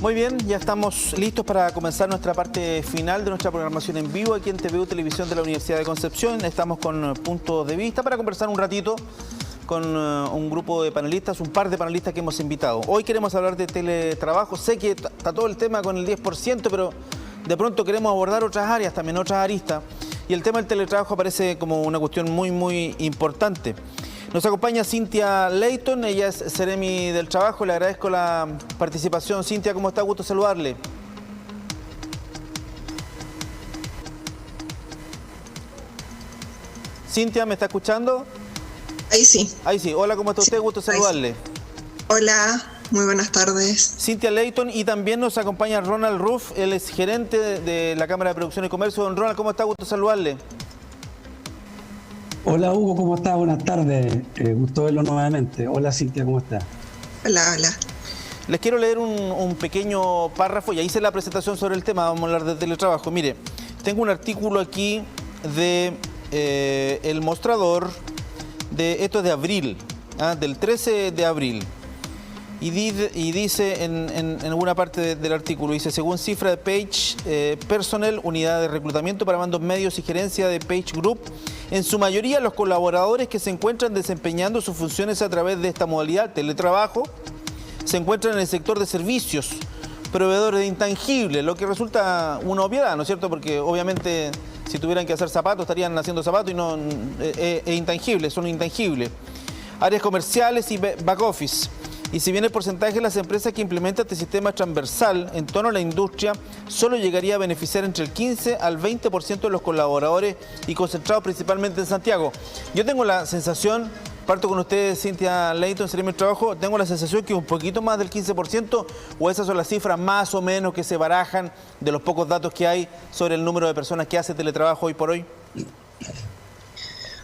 Muy bien, ya estamos listos para comenzar nuestra parte final de nuestra programación en vivo aquí en TVU Televisión de la Universidad de Concepción. Estamos con puntos de vista para conversar un ratito con un grupo de panelistas, un par de panelistas que hemos invitado. Hoy queremos hablar de teletrabajo. Sé que está todo el tema con el 10%, pero de pronto queremos abordar otras áreas, también otras aristas. Y el tema del teletrabajo aparece como una cuestión muy importante. Nos acompaña Cynthia Leighton, ella es Seremi del Trabajo. Le agradezco la participación. Cynthia, ¿cómo está? Gusto saludarle. Cynthia, ¿me está escuchando? Ahí sí. Ahí sí. Hola, ¿cómo está usted? Gusto saludarle. Sí. Hola, muy buenas tardes. Cynthia Leighton, y también nos acompaña Ronald Ruff, él es gerente de la Cámara de Producción y Comercio. Don Ronald, ¿cómo está? Gusto saludarle. Hola Hugo, ¿cómo estás? Buenas tardes, gusto verlo nuevamente. Hola Cynthia, ¿cómo estás? Hola. Les quiero leer un pequeño párrafo, ya hice la presentación sobre el tema, vamos a hablar de teletrabajo. Mire, tengo un artículo aquí de El Mostrador, esto es de abril, del 13 de abril. Y dice en alguna parte del artículo, dice, según cifra de Page Personnel, unidad de reclutamiento para mandos medios y gerencia de Page Group, en su mayoría los colaboradores que se encuentran desempeñando sus funciones a través de esta modalidad, teletrabajo, se encuentran en el sector de servicios, proveedores de intangibles, lo que resulta una obviedad, ¿no es cierto? Porque obviamente si tuvieran que hacer zapatos, estarían haciendo zapatos y no intangibles, son intangibles. Áreas comerciales y back office. Y si bien el porcentaje de las empresas que implementan este sistema transversal en torno a la industria solo llegaría a beneficiar entre el 15 al 20% de los colaboradores y concentrados principalmente en Santiago. Yo tengo la sensación, parto con ustedes, Cynthia Leighton, Seremi del Trabajo, tengo la sensación que un poquito más del 15%, o esas son las cifras más o menos que se barajan de los pocos datos que hay sobre el número de personas que hace teletrabajo hoy por hoy.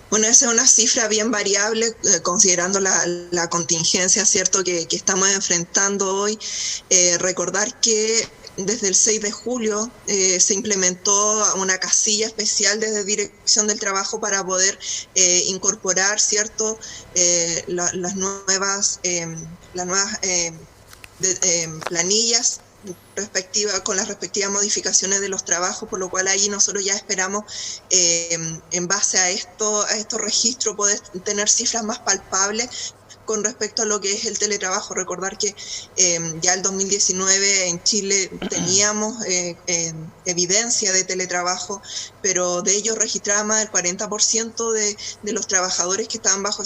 Bueno, esa es una cifra bien variable, considerando la contingencia, ¿cierto?, que estamos enfrentando hoy. Recordar que desde el 6 de julio se implementó una casilla especial desde Dirección del Trabajo para poder incorporar, ¿cierto?, las nuevas planillas con las respectivas modificaciones de los trabajos, por lo cual ahí nosotros ya esperamos, en base a estos registros, poder tener cifras más palpables con respecto a lo que es el teletrabajo. Recordar que ya el 2019 en Chile teníamos evidencia de teletrabajo, pero de ellos registraba más del 40% de los trabajadores que estaban bajo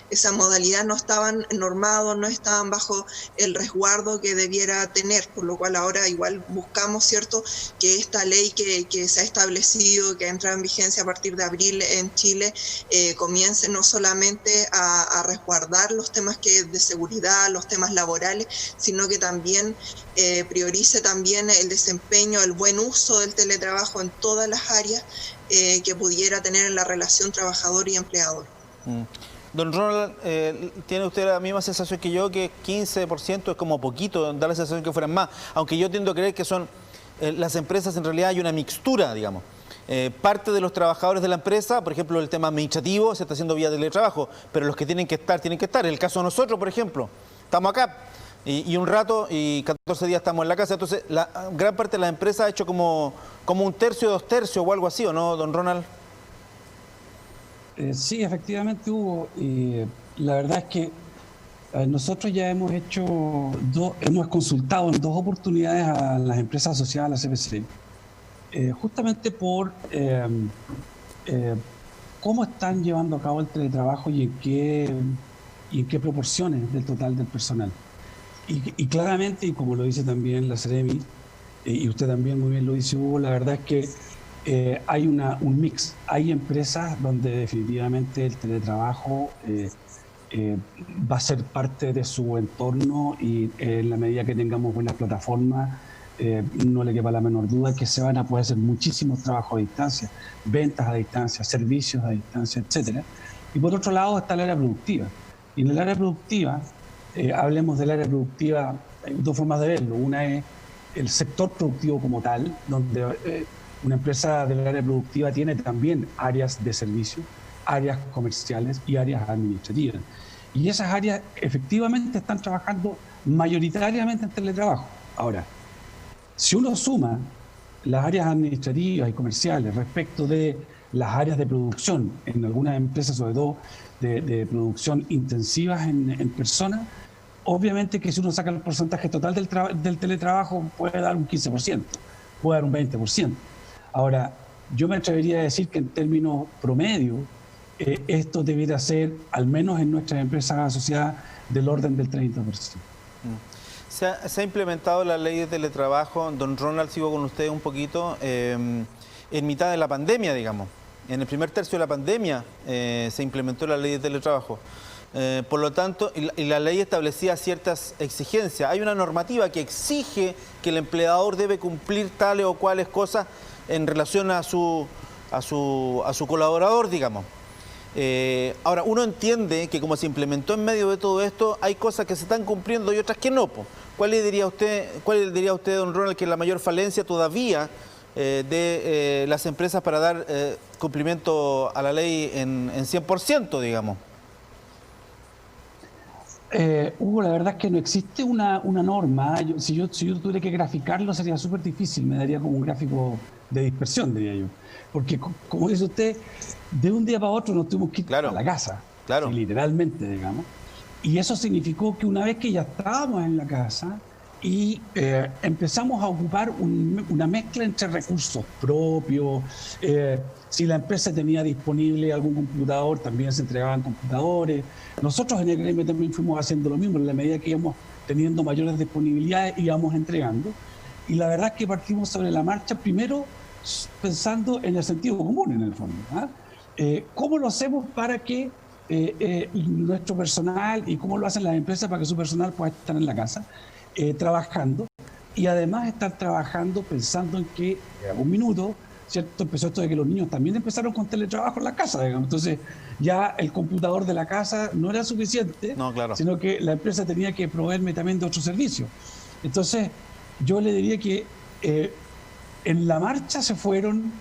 esa modalidad no estaban normados, no estaban bajo el resguardo que debiera tener, por lo cual ahora igual buscamos, ¿cierto?, que esta ley que se ha establecido, que ha entrado en vigencia a partir de abril en Chile, comience no solamente a resguardar los temas de seguridad, los temas laborales, sino que también priorice también el desempeño, el buen uso del teletrabajo en todas las áreas que pudiera tener en la relación trabajador y empleador. Don Ronald, ¿tiene usted la misma sensación que yo, que 15% es como poquito, da la sensación que fueran más? Aunque yo tiendo a creer que son las empresas, en realidad hay una mixtura, digamos. Parte de los trabajadores de la empresa, por ejemplo, el tema administrativo se está haciendo vía teletrabajo, pero los que tienen que estar, tienen que estar. En el caso de nosotros, por ejemplo, estamos acá y un rato y 14 días estamos en la casa. Entonces, la gran parte de la empresa ha hecho como un tercio, 2/3 o algo así, ¿o no, don Ronald? Sí, efectivamente, Hugo. La verdad es que nosotros ya hemos consultado en 2 oportunidades a las empresas asociadas a la CPC, justamente por cómo están llevando a cabo el teletrabajo y en qué proporciones del total del personal. Y claramente, y como lo dice también la Seremi, y usted también muy bien lo dice, Hugo, la verdad es que hay un mix. Hay empresas donde definitivamente el teletrabajo va a ser parte de su entorno, y en la medida que tengamos buenas plataformas, no le quepa la menor duda que se van a poder hacer muchísimos trabajos a distancia, ventas a distancia, servicios a distancia, etcétera. Y por otro lado está el área productiva. Y en el área productiva, hablemos del área productiva, hay 2 formas de verlo. Una es el sector productivo como tal, donde una empresa del área productiva tiene también áreas de servicio, áreas comerciales y áreas administrativas. Y esas áreas efectivamente están trabajando mayoritariamente en teletrabajo. Ahora, si uno suma las áreas administrativas y comerciales respecto de las áreas de producción, en algunas empresas sobre todo de producción intensivas en personas, obviamente que si uno saca el porcentaje total del teletrabajo puede dar un 15%, puede dar un 20%. Ahora, yo me atrevería a decir que en términos promedio, esto debiera ser, al menos en nuestras empresas asociadas, del orden del 30%. Se ha implementado la ley de teletrabajo, don Ronald, sigo con usted un poquito, en mitad de la pandemia, digamos. En el primer tercio de la pandemia se implementó la ley de teletrabajo. Por lo tanto, y la ley establecía ciertas exigencias. Hay una normativa que exige que el empleador debe cumplir tales o cuales cosas en relación a su colaborador, digamos. Ahora, uno entiende que como se implementó en medio de todo esto, hay cosas que se están cumpliendo y otras que no. ¿Cuál le diría usted, don Ronald, que es la mayor falencia todavía de las empresas para dar cumplimiento a la ley en 100%, digamos? Hugo, la verdad es que no existe una norma. Si yo tuviera que graficarlo sería súper difícil, me daría como un gráfico de dispersión, diría yo. Porque, como dice usted, de un día para otro nos tuvimos que ir a la casa, claro. Literalmente, digamos. Y eso significó que una vez que ya estábamos en la casa y empezamos a ocupar una mezcla entre recursos propios, si la empresa tenía disponible algún computador, también se entregaban computadores. Nosotros en el gremio también fuimos haciendo lo mismo, en la medida que íbamos teniendo mayores disponibilidades, íbamos entregando. Y la verdad es que partimos sobre la marcha, primero pensando en el sentido común, en el fondo. ¿Cómo lo hacemos para que nuestro personal, y cómo lo hacen las empresas para que su personal pueda estar en la casa, trabajando, y además estar trabajando pensando en que en algún minuto, ¿cierto?, empezó esto de que los niños también empezaron con teletrabajo en la casa, digamos. Entonces ya el computador de la casa no era suficiente, sino que la empresa tenía que proveerme también de otros servicios. Entonces yo le diría que en la marcha se fueron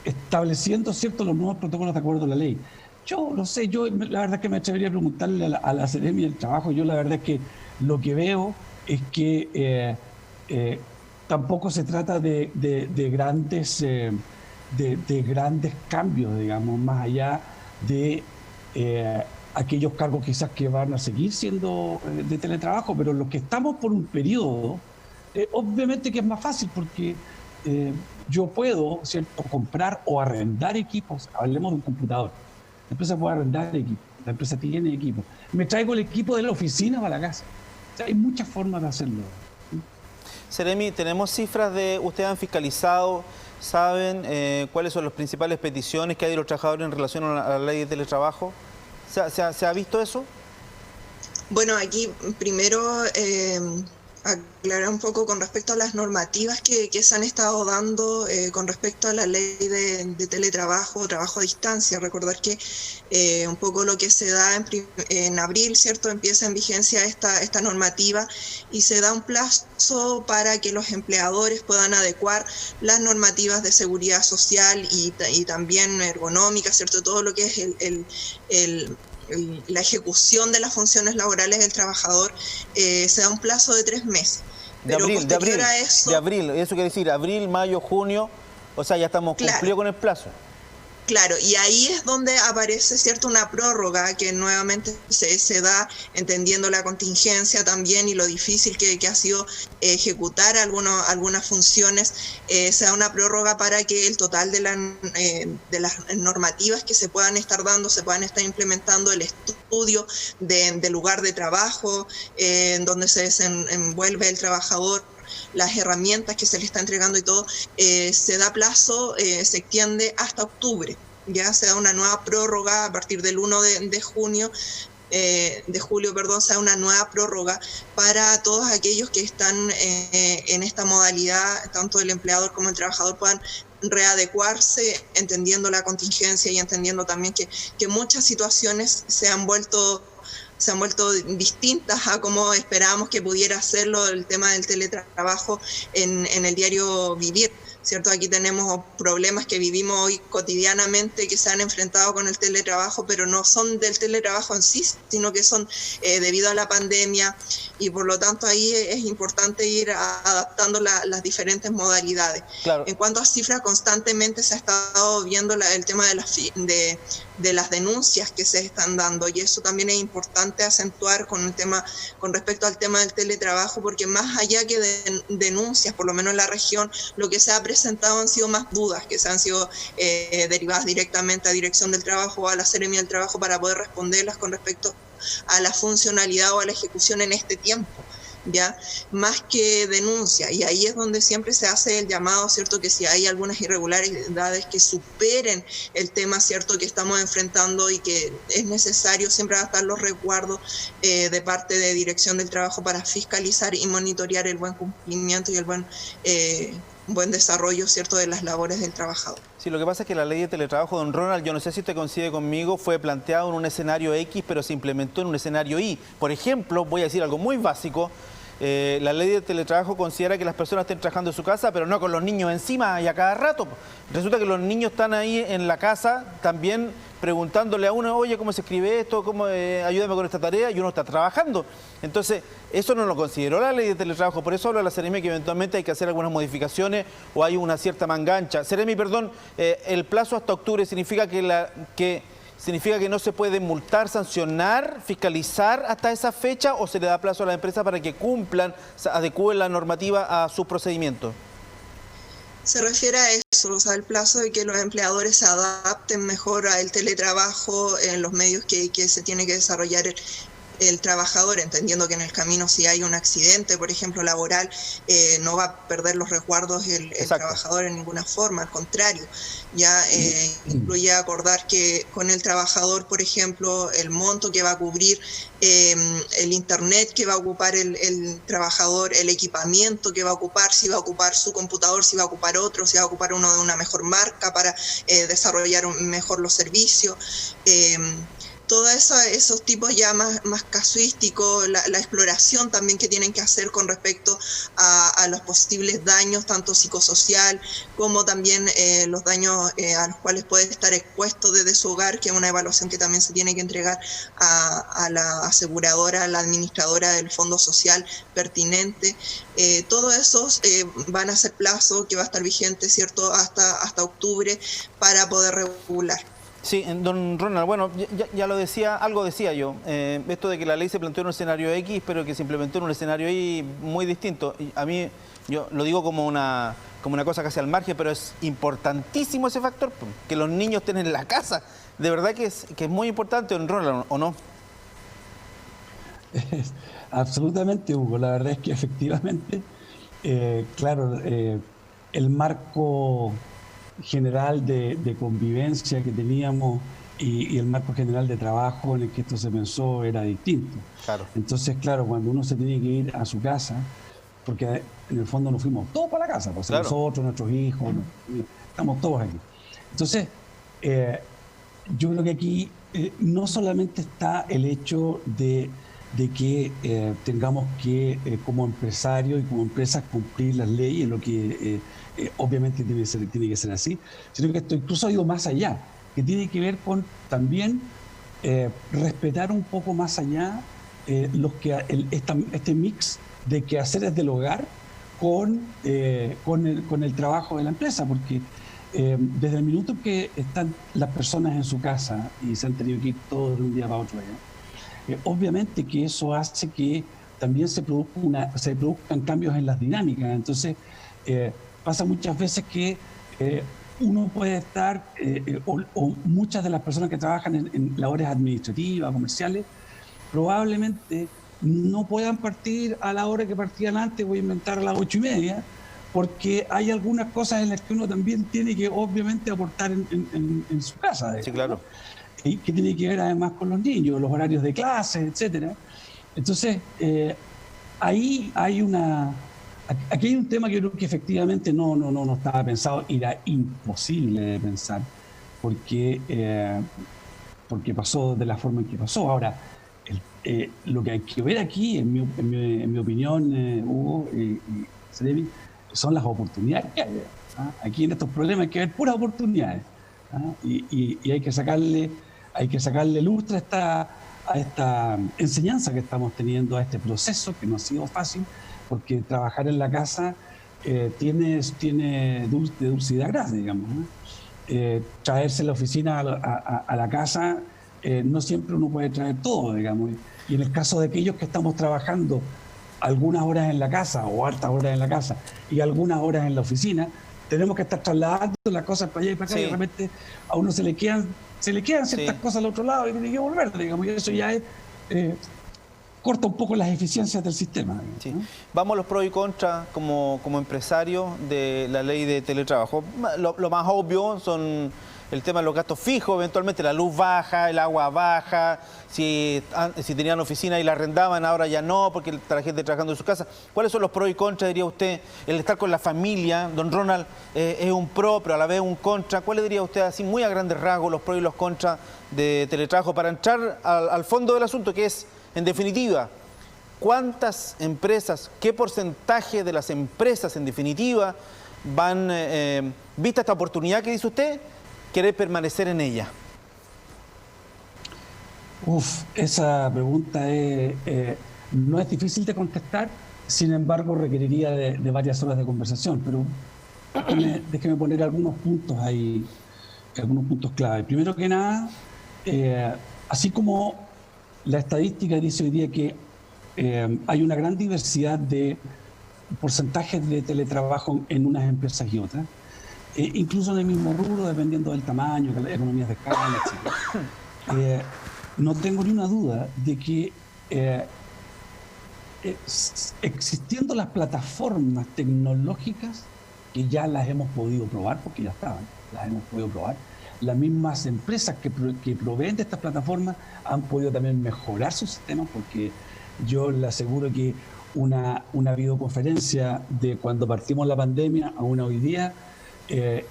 estableciendo, ¿cierto?, los nuevos protocolos de acuerdo a la ley. Yo no sé, la verdad es que me atrevería a preguntarle a la Seremi del Trabajo. Yo la verdad es que lo que veo es que tampoco se trata de grandes cambios, digamos, más allá de aquellos cargos quizás que van a seguir siendo de teletrabajo, pero los que estamos por un periodo, obviamente que es más fácil porque yo puedo, ¿cierto?, comprar o arrendar equipos. Hablemos de un computador. La empresa puede arrendar equipo, la empresa tiene equipo. Me traigo el equipo de la oficina para la casa. O sea, hay muchas formas de hacerlo. Seremi, ¿tenemos cifras de, ustedes han fiscalizado, saben cuáles son las principales peticiones que hay de los trabajadores en relación a la ley de teletrabajo? ¿Se ha visto eso? Bueno, aquí primero aclarar un poco con respecto a las normativas que se han estado dando con respecto a la ley de teletrabajo, trabajo a distancia. Recordar que un poco lo que se da en abril, ¿cierto?, empieza en vigencia esta normativa y se da un plazo para que los empleadores puedan adecuar las normativas de seguridad social y también ergonómicas, ¿cierto?, todo lo que es la ejecución de las funciones laborales del trabajador. Se da un plazo de 3 meses. De abril, eso quiere decir abril, mayo, junio, o sea, ya estamos cumplidos con el plazo. Claro, y ahí es donde aparece, ¿cierto?, una prórroga que nuevamente se da entendiendo la contingencia también y lo difícil que ha sido ejecutar algunas funciones. Se da una prórroga para que el total de las normativas que se puedan estar dando, se puedan estar implementando, el estudio del lugar de trabajo, en donde se desenvuelve el trabajador, las herramientas que se le está entregando y todo, se da plazo, se extiende hasta octubre. Ya se da una nueva prórroga a partir del 1 de julio, se da una nueva prórroga para todos aquellos que están en esta modalidad, tanto el empleador como el trabajador puedan readecuarse, entendiendo la contingencia y entendiendo también que muchas situaciones se han vuelto distintas a como esperábamos que pudiera hacerlo el tema del teletrabajo en el diario vivir. ¿cierto? Aquí tenemos problemas que vivimos hoy cotidianamente que se han enfrentado con el teletrabajo, pero no son del teletrabajo en sí, sino que son debido a la pandemia, y por lo tanto ahí es importante ir adaptando las diferentes modalidades. Claro. En cuanto a cifras, constantemente se ha estado viendo el tema de las denuncias que se están dando, y eso también es importante acentuar con respecto al tema del teletrabajo, porque más allá que de denuncias, por lo menos en la región, lo que se ha presentado han sido más dudas que se han sido derivadas directamente a Dirección del Trabajo o a la Seremi del Trabajo para poder responderlas con respecto a la funcionalidad o a la ejecución en este tiempo, ¿ya? Más que denuncia, y ahí es donde siempre se hace el llamado, ¿cierto? Que si hay algunas irregularidades que superen el tema, ¿cierto? Que estamos enfrentando y que es necesario, siempre va a estar los resguardos de parte de Dirección del Trabajo para fiscalizar y monitorear el buen cumplimiento y el buen desarrollo, ¿cierto?, de las labores del trabajador. Sí, lo que pasa es que la ley de teletrabajo, don Ronald, yo no sé si usted coincide conmigo, fue planteado en un escenario X, pero se implementó en un escenario Y. Por ejemplo, voy a decir algo muy básico, la ley de teletrabajo considera que las personas estén trabajando en su casa, pero no con los niños encima y a cada rato. Resulta que los niños están ahí en la casa también preguntándole a uno, oye, ¿cómo se escribe esto? Ayúdame con esta tarea, y uno está trabajando. Entonces, eso no lo consideró la ley de teletrabajo, por eso habla la Seremi que eventualmente hay que hacer algunas modificaciones o hay una cierta mangancha. Seremi, perdón, el plazo hasta octubre significa ¿significa que no se puede multar, sancionar, fiscalizar hasta esa fecha, o se le da plazo a la empresa para que cumplan, adecúen la normativa a sus procedimientos? Se refiere a eso, o sea, el plazo de que los empleadores se adapten mejor al teletrabajo en los medios que se tiene que desarrollar el trabajador, entendiendo que en el camino, si hay un accidente, por ejemplo, laboral, no va a perder los resguardos el trabajador en ninguna forma, al contrario, ya incluye acordar que con el trabajador, por ejemplo, el monto que va a cubrir, el internet que va a ocupar el trabajador, el equipamiento que va a ocupar, si va a ocupar su computador, si va a ocupar otro, si va a ocupar uno de una mejor marca para desarrollar mejor los servicios. Todos esos tipos ya más casuísticos, la exploración también que tienen que hacer con respecto a los posibles daños, tanto psicosocial como también los daños a los cuales puede estar expuesto desde su hogar, que es una evaluación que también se tiene que entregar a la aseguradora, a la administradora del fondo social pertinente. Todos esos van a ser plazo que va a estar vigente, ¿cierto?, hasta octubre para poder regular. Sí, don Ronald, bueno, ya lo decía, algo decía yo, esto de que la ley se planteó en un escenario X, pero que se implementó en un escenario Y muy distinto. Y a mí, yo lo digo como una cosa casi al margen, pero es importantísimo ese factor, que los niños estén en la casa. De verdad que es muy importante, don Ronald, ¿o no? Absolutamente, Hugo. La verdad es que efectivamente, claro, el marco general de convivencia que teníamos y el marco general de trabajo en el que esto se pensó era distinto. Claro. Entonces, claro, cuando uno se tiene que ir a su casa, porque en el fondo nos fuimos todos para la casa, pues claro, nosotros, nuestros hijos, estamos todos aquí. Entonces, yo creo que aquí no solamente está el hecho de que tengamos que, como empresarios y como empresas, cumplir las leyes, lo que obviamente tiene que ser así, sino que esto incluso ha ido más allá, que tiene que ver con también respetar un poco más allá este mix de quehaceres del hogar con el trabajo de la empresa, porque desde el minuto que están las personas en su casa y se han tenido que ir todos de un día para otro allá, obviamente que eso hace que también se produzcan cambios en las dinámicas. Entonces, pasa muchas veces que uno puede estar, o muchas de las personas que trabajan en labores administrativas, comerciales, probablemente no puedan partir a la hora que partían antes, voy a inventar a las 8:30, porque hay algunas cosas en las que uno también tiene que obviamente aportar en su casa. Sí, claro. Y que tiene que ver además con los niños, los horarios de clases, etcétera. Entonces, ahí hay aquí hay un tema que yo creo que efectivamente no estaba pensado, y era imposible de pensar, porque pasó de la forma en que pasó. Ahora, lo que hay que ver aquí, en mi opinión, Hugo y Seremi, son las oportunidades que hay. ¿ah? Aquí en estos problemas hay que ver puras oportunidades, ¿ah? Y hay que sacarle lustre a esta enseñanza que estamos teniendo, a este proceso que no ha sido fácil, porque trabajar en la casa tiene dulcidad grasa, digamos, ¿no? Traerse la oficina a la casa, no siempre uno puede traer todo, digamos. Y en el caso de aquellos que estamos trabajando algunas horas en la casa o hartas horas en la casa y algunas horas en la oficina, tenemos que estar trasladando las cosas para allá y para acá, sí. Y de repente a uno se le quedan ciertas sí. cosas al otro lado y tiene que volver, digamos, y eso ya es... corta un poco las eficiencias del sistema. Sí. Vamos a los pros y contras como empresario de la ley de teletrabajo. Lo más obvio son el tema de los gastos fijos, eventualmente la luz baja, el agua baja, si tenían oficina y la arrendaban, ahora ya no, porque está la gente trabajando en su casa. ¿Cuáles son los pros y contras, diría usted? El estar con la familia, don Ronald, es un pro, pero a la vez un contra. ¿Cuáles diría usted, así muy a grandes rasgos, los pros y los contras de teletrabajo para entrar al fondo del asunto, que es, en definitiva, cuántas empresas, qué porcentaje de las empresas, en definitiva, van, vista esta oportunidad que dice usted, querer permanecer en ella? Esa pregunta no es difícil de contestar, sin embargo requeriría de varias horas de conversación, pero déjeme poner algunos puntos ahí, algunos puntos clave. Primero que nada, así como la estadística dice hoy día que hay una gran diversidad de porcentajes de teletrabajo en unas empresas y otras, incluso en el mismo rubro, dependiendo del tamaño, de las economías de escala, etc. No tengo ni una duda de que existiendo las plataformas tecnológicas, que ya las hemos podido probar, porque ya estaban, las hemos podido probar, las mismas empresas que proveen de estas plataformas han podido también mejorar sus sistemas, porque yo le aseguro que una videoconferencia de cuando partimos la pandemia a una hoy día,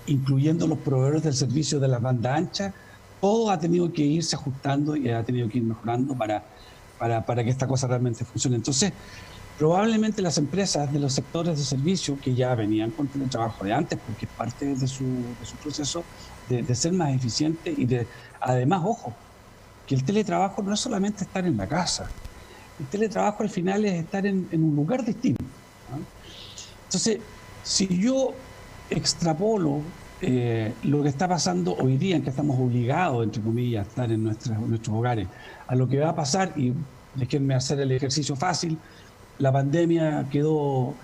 incluyendo los proveedores del servicio de la banda ancha, todo ha tenido que irse ajustando y ha tenido que ir mejorando para que esta cosa realmente funcione. Entonces, probablemente las empresas de los sectores de servicio que ya venían con teletrabajo de antes, porque es parte de su proceso de ser más eficiente y además, ojo, que el teletrabajo no es solamente estar en la casa. El teletrabajo al final es estar en un lugar distinto, ¿no? Entonces, si yo extrapolo lo que está pasando hoy día, en que estamos obligados, entre comillas, a estar en nuestros hogares, a lo que va a pasar, y déjenme hacer el ejercicio fácil, la pandemia quedó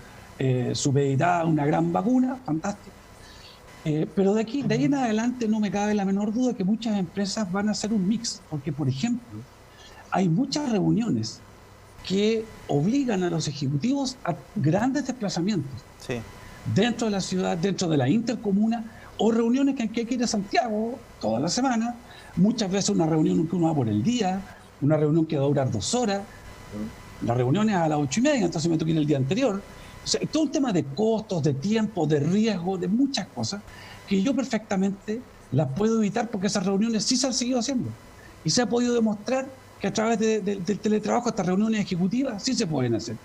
supeditada a una gran vacuna, fantástico, pero de ahí en adelante no me cabe la menor duda que muchas empresas van a hacer un mix, porque, por ejemplo, hay muchas reuniones que obligan a los ejecutivos a grandes desplazamientos. Sí. Dentro de la ciudad, dentro de la intercomuna, o reuniones que hay que ir a Santiago toda la semana, muchas veces una reunión que uno va por el día, una reunión que va a durar 2 horas, la reunión es a las 8:30, entonces me toca ir el día anterior. O sea, todo un tema de costos, de tiempo, de riesgo, de muchas cosas, que yo perfectamente las puedo evitar porque esas reuniones sí se han seguido haciendo. Y se ha podido demostrar que a través del teletrabajo estas reuniones ejecutivas sí se pueden hacer.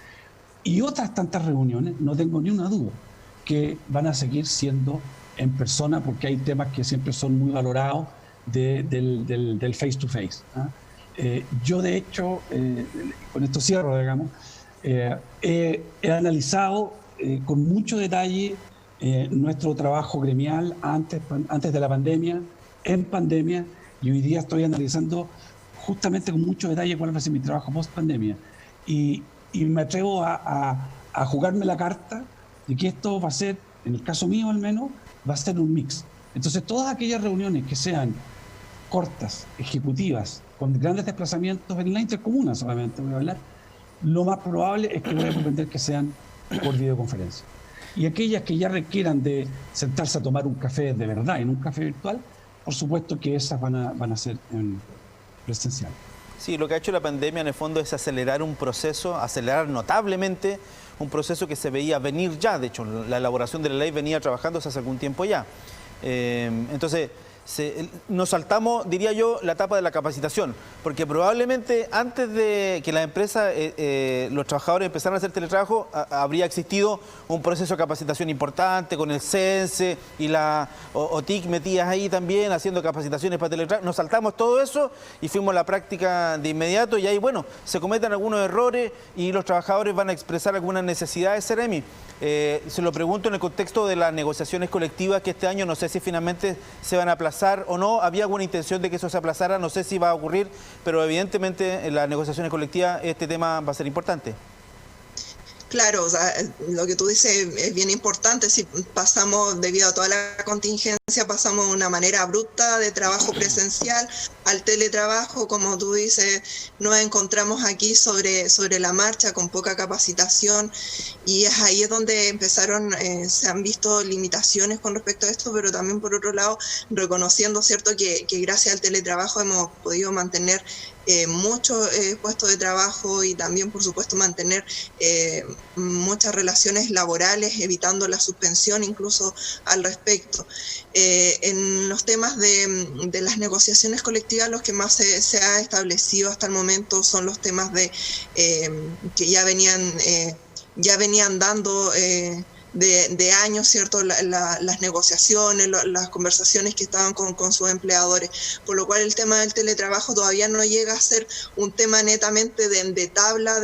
Y otras tantas reuniones, no tengo ni una duda, que van a seguir siendo en persona, porque hay temas que siempre son muy valorados del face to face, ¿eh? Yo de hecho, con esto cierro, digamos, he analizado con mucho detalle nuestro trabajo gremial antes de la pandemia, en pandemia, y hoy día estoy analizando justamente con mucho detalle cuál va a ser mi trabajo post pandemia, y me atrevo a jugarme la carta de que esto va a ser, en el caso mío al menos, va a ser un mix. Entonces todas aquellas reuniones que sean cortas, ejecutivas, con grandes desplazamientos en la intercomuna solamente voy a hablar, lo más probable es que voy a pretender que sean por videoconferencia. Y aquellas que ya requieran de sentarse a tomar un café de verdad en un café virtual, por supuesto que esas van a ser en presencial. Sí, lo que ha hecho la pandemia en el fondo es acelerar un proceso, acelerar notablemente un proceso que se veía venir ya. De hecho, la elaboración de la ley venía trabajándose hace algún tiempo ya. Entonces, nos saltamos, diría yo, la etapa de la capacitación, porque probablemente antes de que las empresas, los trabajadores empezaran a hacer teletrabajo, habría existido un proceso de capacitación importante con el CENSE y la OTIC metidas ahí también, haciendo capacitaciones para teletrabajo. Nos saltamos todo eso y fuimos a la práctica de inmediato, y ahí, bueno, se cometen algunos errores y los trabajadores van a expresar algunas necesidades, Seremi. Se lo pregunto en el contexto de las negociaciones colectivas que este año no sé si finalmente se van a aplazar o no. Había alguna intención de que eso se aplazara, no sé si va a ocurrir, pero evidentemente en las negociaciones colectivas este tema va a ser importante. Claro, o sea, lo que tú dices es bien importante. Si pasamos, debido a toda la contingencia, pasamos de una manera abrupta de trabajo presencial al teletrabajo, como tú dices, nos encontramos aquí sobre la marcha con poca capacitación, y es ahí es donde empezaron, se han visto limitaciones con respecto a esto, pero también por otro lado reconociendo, ¿cierto?, que gracias al teletrabajo hemos podido mantener muchos puestos de trabajo, y también, por supuesto, mantener muchas relaciones laborales, evitando la suspensión incluso al respecto. En los temas de las negociaciones colectivas, los que más se ha establecido hasta el momento son los temas de que ya venían dando de años, ¿cierto?, las negociaciones, las conversaciones que estaban con sus empleadores, por lo cual el tema del teletrabajo todavía no llega a ser un tema netamente de tabla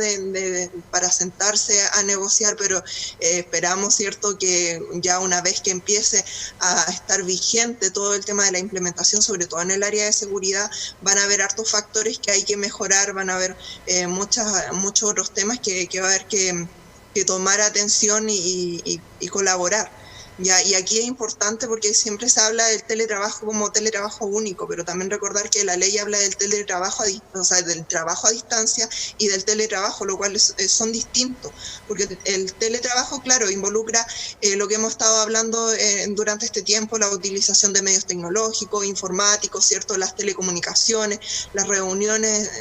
para sentarse a negociar, pero esperamos, ¿cierto?, que ya una vez que empiece a estar vigente todo el tema de la implementación, sobre todo en el área de seguridad, van a haber hartos factores que hay que mejorar, van a haber muchos otros temas que va a haber que tomar atención y colaborar. Ya, y aquí es importante porque siempre se habla del teletrabajo como teletrabajo único, pero también recordar que la ley habla del teletrabajo, o sea, del trabajo a distancia y del teletrabajo, lo cual son distintos, porque el teletrabajo, claro, involucra lo que hemos estado hablando durante este tiempo, la utilización de medios tecnológicos, informáticos, ¿cierto?, las telecomunicaciones, las reuniones,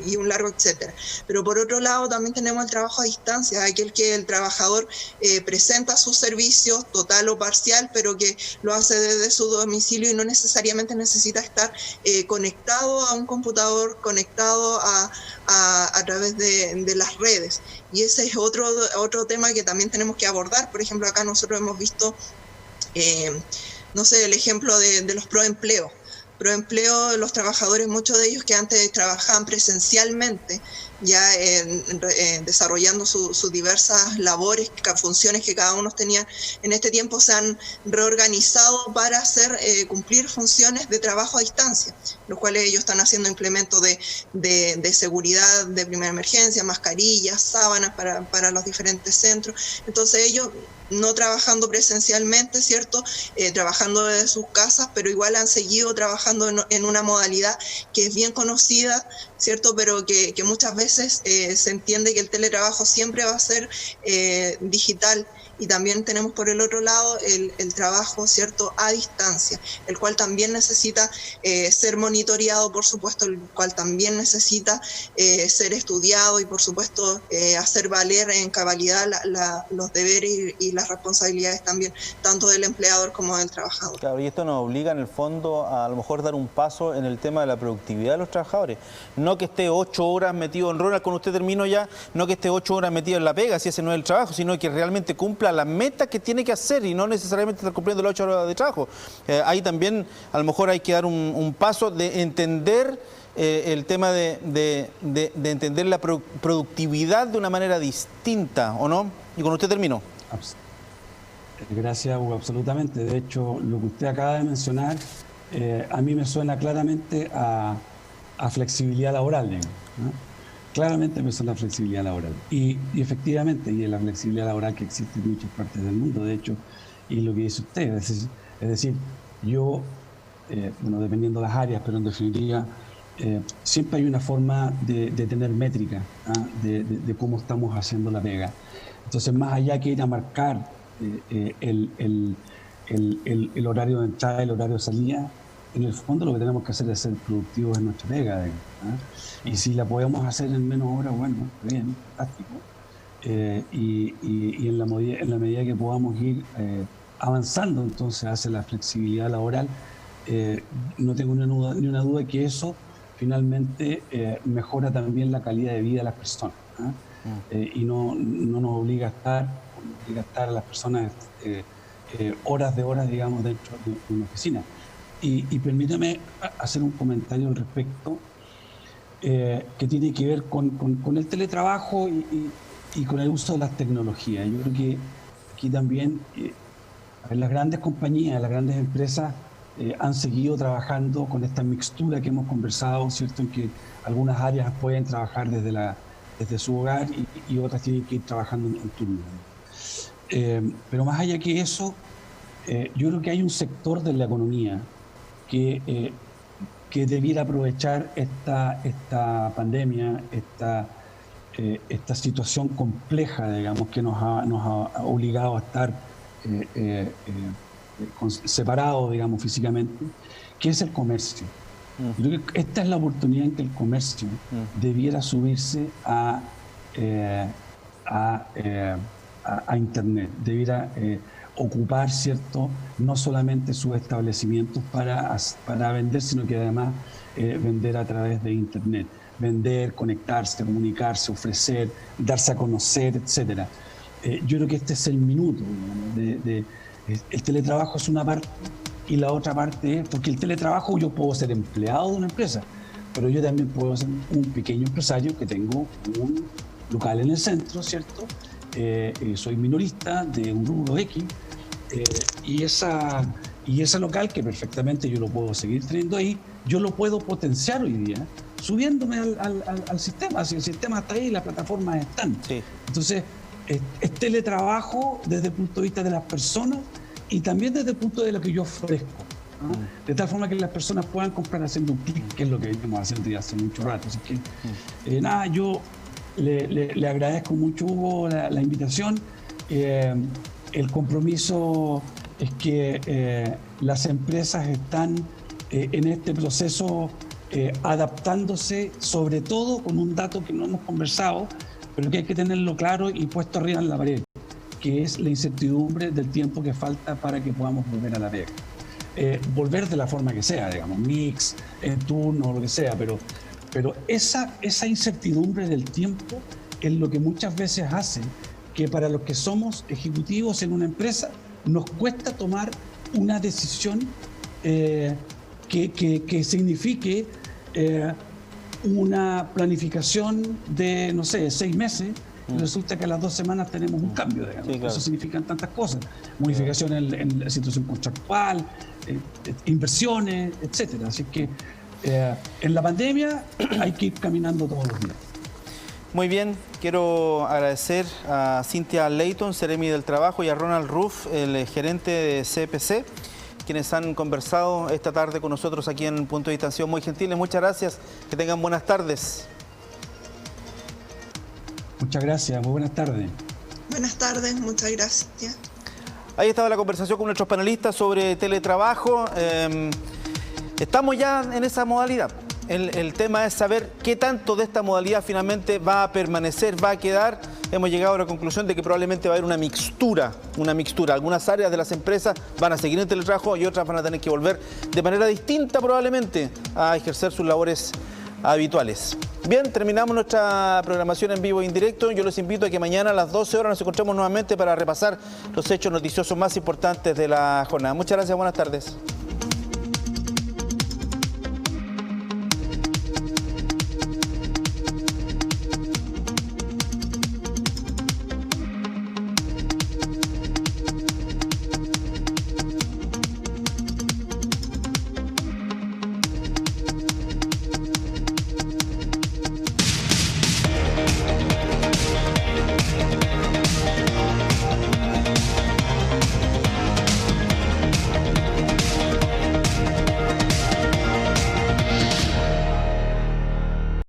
y un largo etcétera. Pero por otro lado también tenemos el trabajo a distancia, aquel que el trabajador presenta sus servicios total o parcial, pero que lo hace desde su domicilio y no necesariamente necesita estar conectado a un computador, conectado a través de las redes. Y ese es otro tema que también tenemos que abordar. Por ejemplo, acá nosotros hemos visto, no sé, el ejemplo de los proempleos. Proempleo, los trabajadores, muchos de ellos que antes trabajaban presencialmente, ya desarrollando sus diversas labores, funciones que cada uno tenía en este tiempo, se han reorganizado para cumplir funciones de trabajo a distancia, los cuales ellos están haciendo implementos de seguridad de primera emergencia, mascarillas, sábanas para los diferentes centros. Entonces ellos, no trabajando presencialmente, ¿cierto?, trabajando desde sus casas, pero igual han seguido trabajando en una modalidad que es bien conocida, ¿cierto?, pero que muchas veces se entiende que el teletrabajo siempre va a ser digital. Y también tenemos por el otro lado el trabajo, ¿cierto?, a distancia, el cual también necesita ser monitoreado, por supuesto, el cual también necesita ser estudiado y, por supuesto, hacer valer en cabalidad los deberes y las responsabilidades también, tanto del empleador como del trabajador. Claro, y esto nos obliga en el fondo a lo mejor dar un paso en el tema de la productividad de los trabajadores. No que esté 8 horas metido en Ronald, con usted termino ya, no que esté 8 horas metido en la pega, si ese no es el trabajo, sino que realmente cumpla la meta que tiene que hacer y no necesariamente estar cumpliendo las 8 horas de trabajo. Ahí también a lo mejor hay que dar un paso de entender el tema de entender la productividad de una manera distinta, ¿o no? Y con usted termino. Gracias, Hugo, absolutamente. De hecho, lo que usted acaba de mencionar a mí me suena claramente a flexibilidad laboral, ¿no? Claramente me suena a flexibilidad laboral. Y efectivamente, y en la flexibilidad laboral que existe en muchas partes del mundo, de hecho, y lo que dice usted, es decir, yo, bueno, dependiendo de las áreas, pero en definitiva, siempre hay una forma de tener métrica, ¿ah?, de cómo estamos haciendo la pega. Entonces, más allá que ir a marcar el horario de entrada y el horario de salida, en el fondo lo que tenemos que hacer es ser productivos en nuestra pega, ¿eh? Y si la podemos hacer en menos horas, bueno, bien, fantástico. Y en la medida que podamos ir avanzando entonces hacia la flexibilidad laboral, no tengo ni una duda que eso finalmente mejora también la calidad de vida de las personas, y no nos obliga a estar a las personas horas de horas, digamos, dentro de una oficina. Y permítame hacer un comentario al respecto que tiene que ver con el teletrabajo y con el uso de las tecnologías. Yo creo que aquí también las grandes compañías, las grandes empresas han seguido trabajando con esta mixtura que hemos conversado, ¿cierto? En que algunas áreas pueden trabajar desde su hogar y otras tienen que ir trabajando en turno. Pero más allá que eso, yo creo que hay un sector de la economía que debiera aprovechar esta pandemia, esta situación compleja, digamos, que nos ha obligado a estar separados, digamos, físicamente, que es el comercio. Yo creo que esta es la oportunidad en que el comercio debiera subirse a Internet, debiera ocupar, ¿cierto?, no solamente sus establecimientos para vender, sino que además vender a través de Internet, vender, conectarse, comunicarse, ofrecer, darse a conocer, etcétera. Yo creo que este es el minuto, el teletrabajo es una parte y la otra parte es, porque el teletrabajo yo puedo ser empleado de una empresa, pero yo también puedo ser un pequeño empresario que tengo un local en el centro, ¿cierto? Soy minorista de un rubro X, y ese local que perfectamente yo lo puedo seguir teniendo ahí, yo lo puedo potenciar hoy día subiéndome al sistema. Si el sistema está ahí, las plataformas están. Sí. Entonces, es teletrabajo desde el punto de vista de las personas y también desde el punto de lo que yo ofrezco, ¿no? De tal forma que las personas puedan comprar haciendo un clic, que es lo que venimos haciendo ya hace mucho rato. Así que, nada, yo le agradezco mucho, Hugo, la invitación. El compromiso es que las empresas están en este proceso adaptándose, sobre todo con un dato que no hemos conversado, pero que hay que tenerlo claro y puesto arriba en la pared, que es la incertidumbre del tiempo que falta para que podamos volver a la pega. Volver de la forma que sea, digamos, mix, en turno, lo que sea, pero esa incertidumbre del tiempo es lo que muchas veces hace que para los que somos ejecutivos en una empresa nos cuesta tomar una decisión que signifique una planificación de, no sé, 6 meses, y resulta que a las 2 semanas tenemos un cambio, digamos. Sí, claro. Eso significan tantas cosas, modificación en la situación contractual, inversiones, etcétera. Así que en la pandemia hay que ir caminando todos los días. Muy bien, quiero agradecer a Cynthia Leighton, Seremi del Trabajo, y a Ronald Ruff, el gerente de CPC, quienes han conversado esta tarde con nosotros aquí en Punto de Distancia. Muy gentiles, muchas gracias, que tengan buenas tardes. Muchas gracias, muy buenas tardes. Buenas tardes, muchas gracias. Ahí estaba la conversación con nuestros panelistas sobre teletrabajo. Estamos ya en esa modalidad. El tema es saber qué tanto de esta modalidad finalmente va a permanecer, va a quedar. Hemos llegado a la conclusión de que probablemente va a haber una mixtura. Algunas áreas de las empresas van a seguir en teletrabajo y otras van a tener que volver de manera distinta probablemente a ejercer sus labores habituales. Bien, terminamos nuestra programación en vivo e indirecto. Yo los invito a que mañana a las 12 horas nos encontremos nuevamente para repasar los hechos noticiosos más importantes de la jornada. Muchas gracias, buenas tardes.